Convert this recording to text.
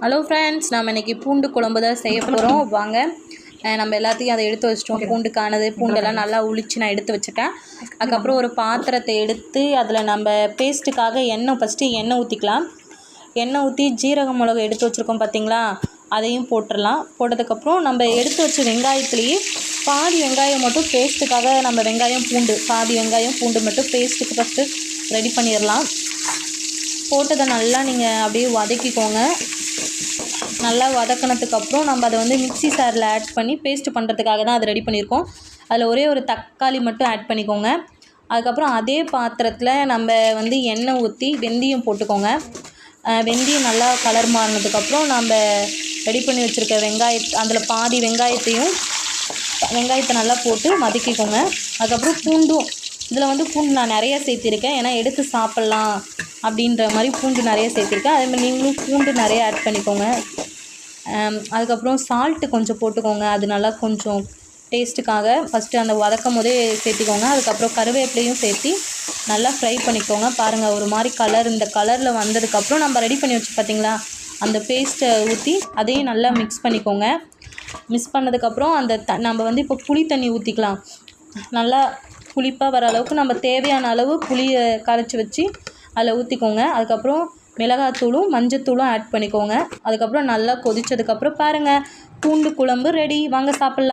Hello friends, நம்ம இன்றைக்கி பூண்டு குழம்பு தான் செய்ய போகிறோம். வாங்க, நம்ம எல்லாத்தையும் அதை எடுத்து வச்சிட்டோம். பூண்டெல்லாம் நல்லா உளிச்சு நான் எடுத்து வச்சுட்டேன். அதுக்கப்புறம் ஒரு பாத்திரத்தை எடுத்து அதில் நம்ம பேஸ்ட்டுக்காக ஃபஸ்ட்டு எண்ணெய் ஊற்றிக்கலாம். எண்ணெய் ஊற்றி ஜீரக மிளகு எடுத்து வச்சுருக்கோம் பார்த்திங்களா, அதையும் போட்டுடலாம். போட்டதுக்கப்புறம் நம்ம எடுத்து வச்ச வெங்காயத்துலேயே பாதி வெங்காயம் மட்டும் பேஸ்ட்டுக்காக, நம்ம பாதி வெங்காயம் பூண்டு மட்டும் பேஸ்ட்டுக்கு ஃபஸ்ட்டு ரெடி பண்ணிடலாம். போட்டதை நல்லா நீங்கள் அப்படியே வதக்கிக்கோங்க. நல்லா வதக்கினதுக்கப்புறம் நம்ம அதை மிக்ஸி சாரில் ஆட் பண்ணி பேஸ்ட் பண்ணுறதுக்காக தான் அதை ரெடி பண்ணியிருக்கோம். அதில் ஒரே ஒரு தக்காளி மட்டும் ஆட் பண்ணிக்கோங்க. அதுக்கப்புறம் அதே பாத்திரத்தில் நம்ம எண்ணெய் ஊற்றி வெந்தயம் போட்டுக்கோங்க. வெந்தயம் நல்லா கலர் மாறினதுக்கப்புறம் நம்ம ரெடி பண்ணி வச்சுருக்க அதில் பாதி வெங்காயத்தை நல்லா போட்டு வதக்கிக்கோங்க. அதுக்கப்புறம் பூண்டும், இதில் பூண்டு நான் நிறையா சேர்த்திருக்கேன், ஏன்னா எடுத்து சாப்பிட்லாம் அப்படின்ற மாதிரி பூண்டு நிறைய சேர்த்திருக்கேன். அதேமாதிரி நீங்களும் பூண்டு நிறைய ஆட் பண்ணிக்கோங்க. அதுக்கப்புறம் சால்ட்டு கொஞ்சம் போட்டுக்கோங்க, அது நல்லா கொஞ்சம் டேஸ்ட்டுக்காக ஃபஸ்ட்டு அந்த வதக்கும் போதே சேர்த்திக்கோங்க. அதுக்கப்புறம் கருவேப்பிலையும் சேர்த்து நல்லா ஃப்ரை பண்ணிக்கோங்க. பாருங்கள், ஒரு மாதிரி இந்த கலரில் வந்ததுக்கப்புறம் நம்ம ரெடி பண்ணி வச்சு பார்த்திங்களா, அந்த பேஸ்ட்டை ஊற்றி அதையும் நல்லா மிக்ஸ் பண்ணிக்கோங்க. மிக்ஸ் பண்ணதுக்கப்புறம் நம்ம இப்போ புளி தண்ணி ஊற்றிக்கலாம். நல்லா புளிப்பாக வர அளவுக்கு நம்ம தேவையான அளவு புளியை கரைச்சி வச்சு அதில் ஊற்றிக்கோங்க. அதுக்கப்புறம் மிளகாத்தூளும் மஞ்சத்தூளும் ஆட் பண்ணிக்கோங்க. அதுக்கப்புறம் நல்லா கொதித்ததுக்கப்புறம் பாருங்கள், பூண்டு குழம்பு ரெடி. வாங்க சாப்பிட்லாம்.